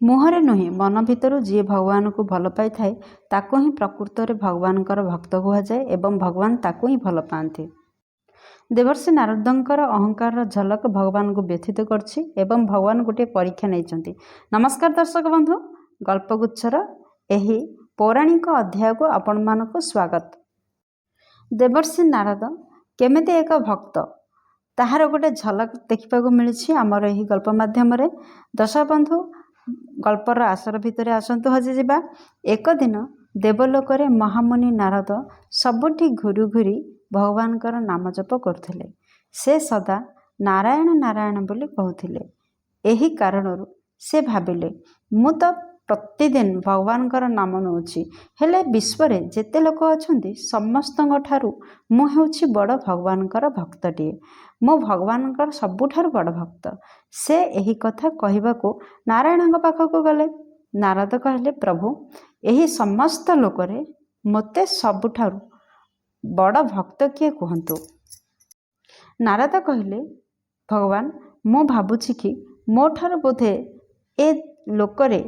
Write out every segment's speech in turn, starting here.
मुहरे नुहे मन भितर जी भगवान को भल पाई थाए ताको ही प्रकृत में भगवान भक्त कुहाए एवं भगवान ताको ही भल पाते। देवर्षि नारदंकर अहंकार झलक भगवान को व्यथित करछि एवं भगवान गोटे परीक्षा नहीं। नमस्कार दर्शक बंधु, गल्पगुच्छर एही पौराणिक अध्याय को आपण मानक स्वागत। देवर्षि नारद केमिति एक भक्त ताहार गोटे झलक देखा मिली आमर यही गल्प मध्यम। दर्शक बंधु, गल्पर आसर भितर आसतु हजि जा। एक दिन देवलोक महामुनि नारद सबुठी घूरी घूरी भगवान नाम जप करथिले। से सदा नारायण नारायण बोली कहूथिले। एही कारणरू से भाविले मु तो प्रतिदिन भगवान नाम नौछि, हेले विश्व रे जेते लोक अछंती समस्तଙ୍କ ठारू मु हेउछि बड़ भगवान भक्तटिए। मो भगवान सबुठारू बड़ भक्त। से एही कथा कहबाको नारायण पाखक गले। नारद कहले, प्रभु एही समस्त लोकरे मते सबुठारू बड़ भक्त किए कहतु। नारद कहले, भगवान मु भाबुछि कि मो ठारू बोधे ए लोकरे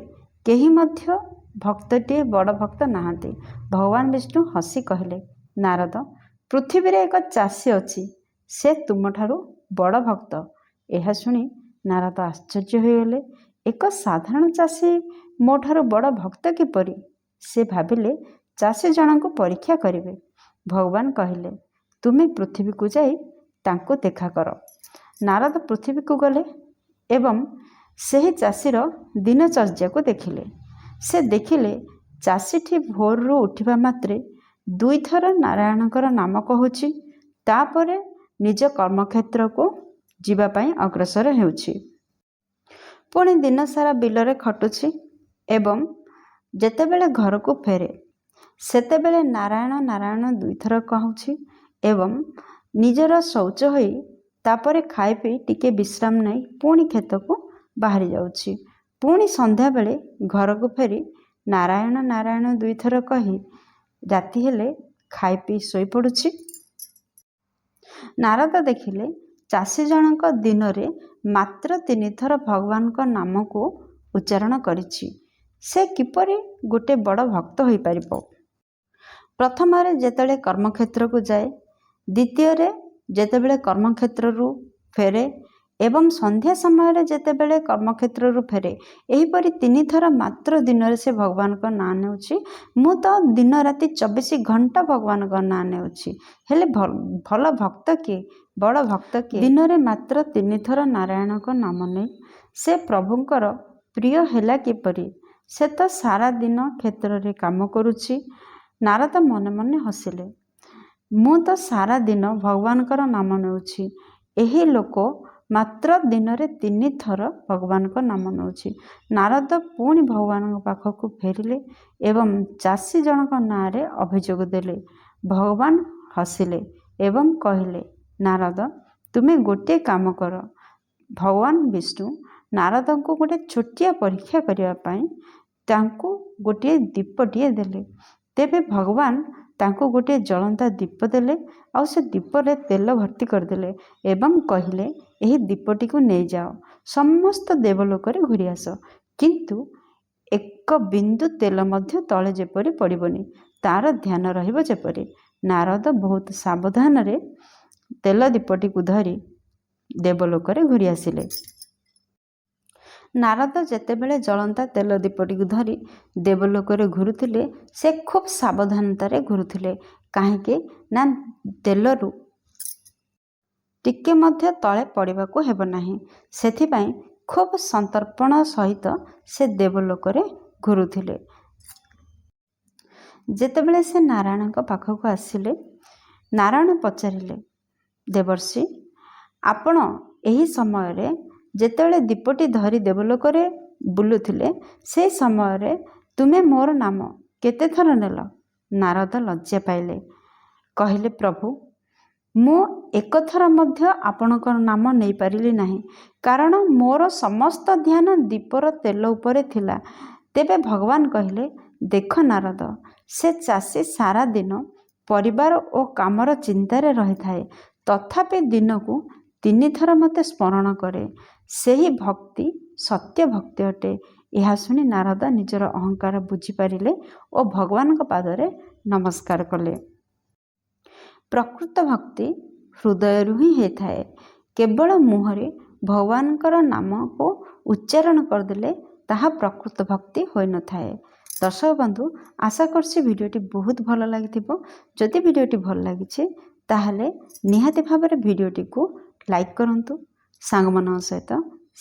केही मध्य भक्तटिए बड़ भक्त नाहांती। भगवान विष्णु हसी कहले, नारद पृथ्वी रे एक चाषी अछि, से तुम ठारू बड़ भक्त। यह शुणी नारद आश्चर्य होइगले। एक साधारण चाषी मो ठारू बड़ भक्त किपरि? से भाविले चाषी जन को परीक्षा करिवे। भगवान कहले, तुमे पृथ्वी को जाई तांको देखा कर। नारद पृथ्वी को गले एवं सेही चाषीर दिनचर्या को देखिले। से देखिले चाषीटी भोरु उठिबा मात्रे दुई थर नारायणकर नाम कहूछि, तापरे निज कर्मक्षेत्र को जीवा पाई अग्रसर हेउछि। पुणी दिन सारा बिलरे खटुछि एवं जेतेबेले घर को फेरे सेतेबेले नारायण नारायण दुई थर कहूछि एवं निजर शौच होई तापरे खाई पी टिके विश्राम नहीं पुणी खेत को बाहरी जाउछि। पुणी संध्या बेले घर को फेरी नारायण नारायण दुई थर कही राति हेले खाई पी सोई पड़ुछि। नारद देखिले चाषी जनक दिन रे मात्र 3 थर भगवान को नाम को उच्चारण करिछि। से किपरि गोटे बड़ भक्त होई परिबो? प्रथम रे जेतेबेले कर्मक्षेत्र को जाए, द्वितीय रे जेतेबेले कर्मक्षेत्र रु फेरे एवं संध्या समय रे जेतेबेले कर्मक्षेत्र रु फेरे, एहीपरि 3 थर मात्र दिन रे से भगवान को नाम नेउछि। मु तो दिन राति 24 घंटा भगवान को नाम नेउछि, हेले भल भक्त किए, बड़ भक्त किए? दिन रे मात्र 3 थर नारायण को नाम नै से प्रभुंकर प्रिय हेला किपरि? से तो सारा दिन क्षेत्र रे काम करुछि। नारद मने मने हसिले, मु तो सारा दिन भगवान नाम नेउछि, एही लोक मात्र दिन रे 3 थर भगवान को नाम नौछि। नारद पुणी भगवान पाखक फेरिले एवं चाषी जनक नाँ रे अभियोग देले। भगवान हसिले एवं कहले, नारद तुमे गोटे काम कर। भगवान विष्णु नारद को गोटे छोटिया परीक्षा करने पाई तांको गोटे दीपटिए देले। तेबे भगवान तांको गोटे जलंता दीप देले और से दीप रे तेल भर्ती करदेले एवं कहले, एही दीपटी को नहीं जाओ, समस्त देवलोक रे घूरी आस, किंतु एक बिंदु तेल मध्य तले जेपरि पड़िबनी, तार ध्यान रहिबो जेपरि। नारद बहुत सावधान रे तेल दीपटी को धरी देवलोक रे घूरी आसिले। नारद जेतेबेले जलंता तेल दीपटी को धरी देवलोक रे घुरुथिले, से खूब सावधानता रे घुरुथिले। काहेकि ना तेलरू टिके मध्य तले पड़िबा को हेबो नाही, सेथिपाई खूब संतर्पण सहित से देवलोक रे घुरुथिले। जेतेबेले से नारायण पाखक आसिले, नारायण पचारिले, देवर्षि आपण एही समय रे जेतेबेले दीपटी धरी देवलोक रे बुलुथिले, से समय रे तुमे मोर नाम केते थर नेल? नारद लज्जा पाइले, कहले, प्रभु मु एक थर मध्य आपणकर नाम नहीं पारिली नाही, कारण मोर समस्त ध्यान दीपर तेल उपरे थिला। तेबे भगवान कहले, देख नारद, से चाषी सारा दिन परिवार और कामर चिंतारे रही थाए, तथापि दिन को 3 थर मते स्मरण करे। सही भक्ति सत्य भक्ति अटे। ଏହା ଶୁଣି ନାରଦ ନିଜର ଅହଙ୍କାର ବୁଝିପାରିଲେ ଓ ଭଗବାନଙ୍କ ପାଦରେ ନମସ୍କାର କଲେ। ପ୍ରକୃତ ଭକ୍ତି ହୃଦୟରୁ ହିଁ ହୋଇଥାଏ। କେବଳ ମୁହଁରେ ଭଗବାନଙ୍କର ନାମକୁ ଉଚ୍ଚାରଣ କରିଦେଲେ ତାହା ପ୍ରକୃତ ଭକ୍ତି ହୋଇନଥାଏ। ଦର୍ଶକ ବନ୍ଧୁ, ଆଶା କରୁଛି ଭିଡ଼ିଓଟି ବହୁତ ଭଲ ଲାଗିଥିବ। ଯଦି ଭିଡ଼ିଓଟି ଭଲ ଲାଗିଛି ତାହେଲେ ନିହାତି ଭାବରେ ଭିଡ଼ିଓଟିକୁ ଲାଇକ୍ କରନ୍ତୁ, ସାଙ୍ଗମାନଙ୍କ ସହିତ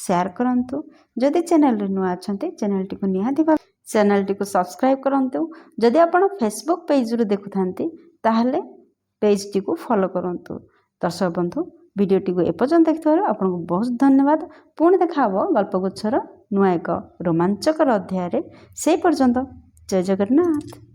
ସେୟାର କରନ୍ତୁ। ଯଦି ଚ୍ୟାନେଲରେ ନୂଆ ଅଛନ୍ତି ଚ୍ୟାନେଲଟିକୁ ନିହାତି ଭାବରେ ଚ୍ୟାନେଲଟିକୁ ସବସ୍କ୍ରାଇବ୍ କରନ୍ତୁ। ଯଦି ଆପଣ ଫେସବୁକ୍ ପେଜରୁ ଦେଖୁଥାନ୍ତି ତାହେଲେ ପେଜଟିକୁ ଫଲୋ କରନ୍ତୁ। ଦର୍ଶକ ବନ୍ଧୁ, ଭିଡ଼ିଓଟିକୁ ଏପର୍ଯ୍ୟନ୍ତ ଦେଖିଥିବାରୁ ଆପଣଙ୍କୁ ବହୁତ ଧନ୍ୟବାଦ। ପୁଣି ଦେଖା ହେବ ଗଳ୍ପଗୁଚ୍ଛର ନୂଆ ଏକ ରୋମାଞ୍ଚକର ଅଧ୍ୟାୟରେ। ସେହି ପର୍ଯ୍ୟନ୍ତ ଜୟ ଜଗନ୍ନାଥ।